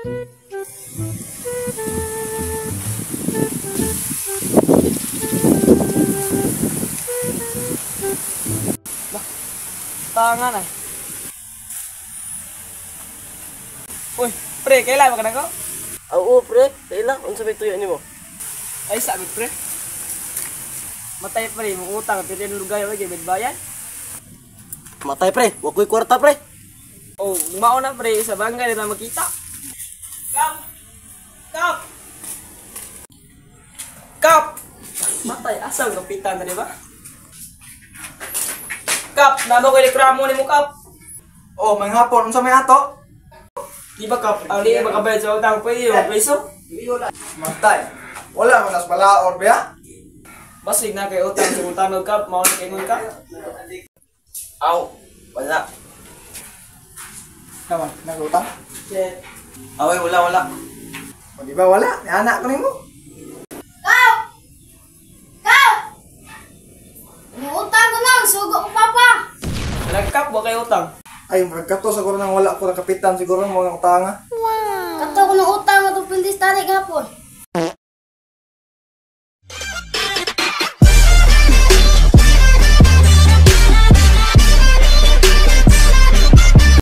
Tangan ay. Uy, pre, kailan mo ka na ko? Oo, pre. Kailan? Ano sabi tuyo ni mo? Ay, sabi pre. Matay pre, mong utang, titin lugay, wag gibid bayan. Matay, pre. Huwag ko'y kwarta, pre. Oh, mao na pre, sa bangga na makita. Kap! Kap! Kap! Matay, asal kapitan na, di ba? Kap, nano ko reklamo ni mo, Kap. Oh, may hapon, unsa may ato? Di ba, Kap, ang liya makabayad sa utang, pwede yung peso? Matay. Wala man nas balaor ba? Basig na kay utang sa utanog, Kap, mao na kay mo, Kap. Aw. Wala. Naman, nagutang. Shit. Away, wala. O di ba wala? Ni anak ko nimo. Utang ko lang, sugo ko papa. Nagkap, ba kay utang? Ay, magkato siguro nang wala ko na kapitan siguro mo nga utanga. Kato ko ng utang atong pindis tarik hapon.